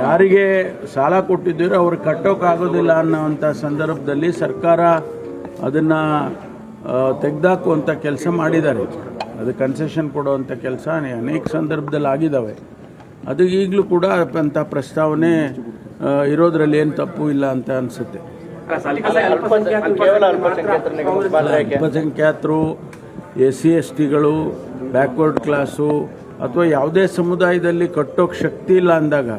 ಯಾರಿಗೆ ಸಾಲ ಕೊಟ್ಟಿದ್ದೀರೋ ಅವ್ರು ಕಟ್ಟೋಕ್ಕಾಗೋದಿಲ್ಲ ಅನ್ನೋವಂಥ ಸಂದರ್ಭದಲ್ಲಿ ಸರ್ಕಾರ ಅದನ್ನು ತೆಗೆದಾಕುವಂಥ ಕೆಲಸ ಮಾಡಿದ್ದಾರೆ. ಅದು ಕನ್ಸೆಷನ್ ಕೊಡುವಂಥ ಕೆಲಸ ಅನೇಕ ಸಂದರ್ಭದಲ್ಲಿ ಆಗಿದ್ದಾವೆ. ಅದು ಈಗಲೂ ಕೂಡ ಅಂಥ ಪ್ರಸ್ತಾವನೆ ಇರೋದ್ರಲ್ಲಿ ಏನು ತಪ್ಪು ಇಲ್ಲ ಅಂತ ಅನಿಸುತ್ತೆ. ಅಲ್ಪಸಂಖ್ಯಾತರು, SC/STಗಳು, ಬ್ಯಾಕ್ವರ್ಡ್ ಕ್ಲಾಸು ಅಥವಾ ಯಾವುದೇ ಸಮುದಾಯದಲ್ಲಿ ಕಟ್ಟೋಕ್ಕೆ ಶಕ್ತಿ ಇಲ್ಲ ಅಂದಾಗ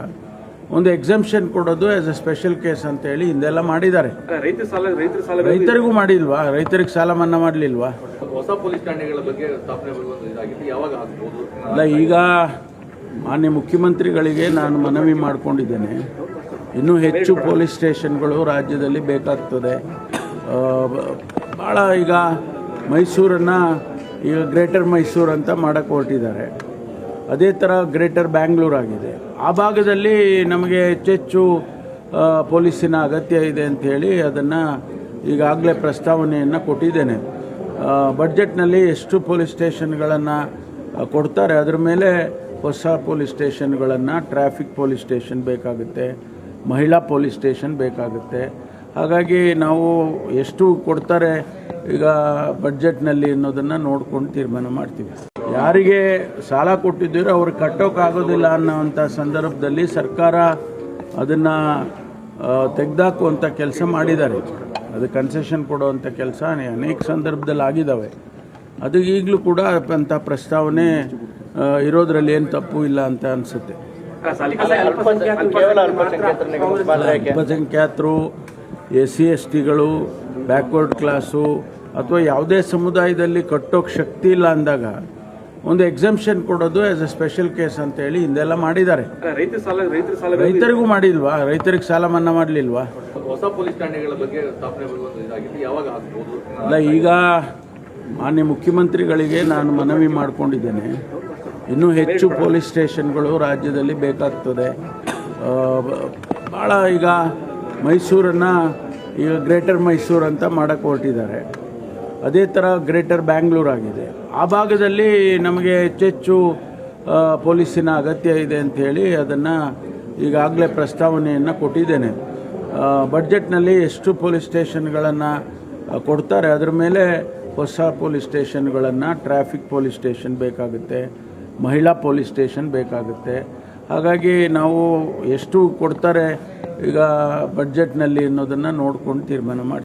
ಒಂದು ಎಕ್ಸಂಪ್ಷನ್ ಕೊಡೋದು ಆಸ್ ಎ ಸ್ಪೆಷಲ್ ಕೇಸ್ ಅಂತ ಹೇಳಿ ಹಿಂದೆಲ್ಲ ಮಾಡಿದ್ದಾರೆ. ರೈತರಿಗೂ ಮಾಡಿಲ್ವಾ? ರೈತರಿಗೆ ಸಾಲ ಮನ್ನಾ ಮಾಡಲಿಲ್ವಾ? ಹೊಸ ಪೊಲೀಸ್ ಠಾಣೆಗಳ ಬಗ್ಗೆ ಸ್ಥಾಪನೆ ಯಾವಾಗ ಆಗ್ಬೋದು? ಅಲ್ಲ, ಈಗ ಮಾನ್ಯ ಮುಖ್ಯಮಂತ್ರಿಗಳಿಗೆ ನಾನು ಮನವಿ ಮಾಡಿಕೊಂಡಿದ್ದೇನೆ. ಇನ್ನೂ ಹೆಚ್ಚು ಪೊಲೀಸ್ ಸ್ಟೇಷನ್ಗಳು ರಾಜ್ಯದಲ್ಲಿ ಬೇಕಾಗ್ತದೆ. ಭಾಳ ಈಗ ಮೈಸೂರನ್ನು ಈಗ ಗ್ರೇಟರ್ ಮೈಸೂರು ಅಂತ ಮಾಡೋಕ್ಕೆ ಹೊರಟಿದ್ದಾರೆ. ಅದೇ ಥರ ಗ್ರೇಟರ್ ಬ್ಯಾಂಗ್ಳೂರು ಆಗಿದೆ. ಆ ಭಾಗದಲ್ಲಿ ನಮಗೆ ಹೆಚ್ಚೆಚ್ಚು ಪೊಲೀಸಿನ ಅಗತ್ಯ ಇದೆ ಅಂಥೇಳಿ ಅದನ್ನು ಈಗಾಗಲೇ ಪ್ರಸ್ತಾವನೆಯನ್ನು ಕೊಟ್ಟಿದ್ದೇನೆ. ಬಡ್ಜೆಟ್ನಲ್ಲಿ ಎಷ್ಟು ಪೊಲೀಸ್ ಸ್ಟೇಷನ್ಗಳನ್ನು ಕೊಡ್ತಾರೆ, ಅದರ ಮೇಲೆ ಹೊಸ ಪೊಲೀಸ್ ಸ್ಟೇಷನ್ಗಳನ್ನು, ಟ್ರಾಫಿಕ್ ಪೊಲೀಸ್ ಸ್ಟೇಷನ್ ಬೇಕಾಗುತ್ತೆ, ಮಹಿಳಾ ಪೊಲೀಸ್ ಸ್ಟೇಷನ್ ಬೇಕಾಗುತ್ತೆ. ಹಾಗಾಗಿ ನಾವು ಎಷ್ಟು ಕೊಡ್ತಾರೆ ಈಗ ಬಡ್ಜೆಟ್ನಲ್ಲಿ ಅನ್ನೋದನ್ನು ನೋಡ್ಕೊಂಡು ತೀರ್ಮಾನ ಮಾಡ್ತೀವಿ. ಯಾರಿಗೆ ಸಾಲ ಕೊಟ್ಟಿದ್ದೀರೋ ಅವ್ರು ಕಟ್ಟೋಕ್ಕಾಗೋದಿಲ್ಲ ಅನ್ನೋವಂಥ ಸಂದರ್ಭದಲ್ಲಿ ಸರ್ಕಾರ ಅದನ್ನು ತೆಗೆದಾಕುವಂಥ ಕೆಲಸ ಮಾಡಿದ್ದಾರೆ. ಅದು ಕನ್ಸೆಷನ್ ಕೊಡುವಂಥ ಕೆಲಸ ಅನೇಕ ಸಂದರ್ಭದಲ್ಲಿ ಆಗಿದ್ದಾವೆ. ಅದು ಈಗಲೂ ಕೂಡ ಅಂಥ ಪ್ರಸ್ತಾವನೆ ಇರೋದ್ರಲ್ಲಿ ಏನು ತಪ್ಪು ಇಲ್ಲ ಅಂತ ಅನಿಸುತ್ತೆ. ಅಲ್ಪಸಂಖ್ಯಾತರು, SC/STಗಳು, ಬ್ಯಾಕ್ವರ್ಡ್ ಕ್ಲಾಸು ಅಥವಾ ಯಾವುದೇ ಸಮುದಾಯದಲ್ಲಿ ಕಟ್ಟೋಕ್ಕೆ ಶಕ್ತಿ ಇಲ್ಲ ಅಂದಾಗ ಒಂದು ಎಕ್ಸಂಪ್ಷನ್ ಕೊಡೋದು ಆಸ್ ಎ ಸ್ಪೆಷಲ್ ಕೇಸ್ ಅಂತ ಹೇಳಿ ಹಿಂದೆಲ್ಲ ಮಾಡಿದ್ದಾರೆ. ರೈತರಿಗೂ ಮಾಡಿಲ್ವಾ? ರೈತರಿಗೆ ಸಾಲ ಮನ್ನಾ ಮಾಡಲಿಲ್ವಾ? ಹೊಸ ಪೊಲೀಸ್ ಠಾಣೆಗಳ ಬಗ್ಗೆ ಸ್ಥಾಪನೆ ಯಾವಾಗ ಆಗ್ಬೋದು? ಅಲ್ಲ, ಈಗ ಮಾನ್ಯ ಮುಖ್ಯಮಂತ್ರಿಗಳಿಗೆ ನಾನು ಮನವಿ ಮಾಡಿಕೊಂಡಿದ್ದೇನೆ. ಇನ್ನೂ ಹೆಚ್ಚು ಪೊಲೀಸ್ ಸ್ಟೇಷನ್ಗಳು ರಾಜ್ಯದಲ್ಲಿ ಬೇಕಾಗ್ತದೆ. ಭಾಳ ಈಗ ಮೈಸೂರನ್ನು ಈಗ ಗ್ರೇಟರ್ ಮೈಸೂರು ಅಂತ ಮಾಡೋಕ್ಕೆ ಹೊರಟಿದ್ದಾರೆ. ಅದೇ ಥರ ಗ್ರೇಟರ್ ಬ್ಯಾಂಗ್ಳೂರು ಆಗಿದೆ. ಆ ಭಾಗದಲ್ಲಿ ನಮಗೆ ಹೆಚ್ಚೆಚ್ಚು ಪೊಲೀಸಿನ ಅಗತ್ಯ ಇದೆ ಅಂಥೇಳಿ ಅದನ್ನು ಈಗಾಗಲೇ ಪ್ರಸ್ತಾವನೆಯನ್ನು ಕೊಟ್ಟಿದ್ದೇನೆ. ಬಡ್ಜೆಟ್ನಲ್ಲಿ ಎಷ್ಟು ಪೊಲೀಸ್ ಸ್ಟೇಷನ್ಗಳನ್ನು ಕೊಡ್ತಾರೆ, ಅದರ ಮೇಲೆ ಹೊಸ ಪೊಲೀಸ್ ಸ್ಟೇಷನ್ಗಳನ್ನು, ಟ್ರಾಫಿಕ್ ಪೊಲೀಸ್ ಸ್ಟೇಷನ್ ಬೇಕಾಗುತ್ತೆ, ಮಹಿಳಾ ಪೊಲೀಸ್ ಸ್ಟೇಷನ್ ಬೇಕಾಗುತ್ತೆ. ಹಾಗಾಗಿ ನಾವು ಎಷ್ಟು ಕೊಡ್ತಾರೆ ಈಗ ಬಡ್ಜೆಟ್ನಲ್ಲಿ ಅನ್ನೋದನ್ನು ನೋಡ್ಕೊಂಡು ತೀರ್ಮಾನ ಮಾಡ್ತೀವಿ.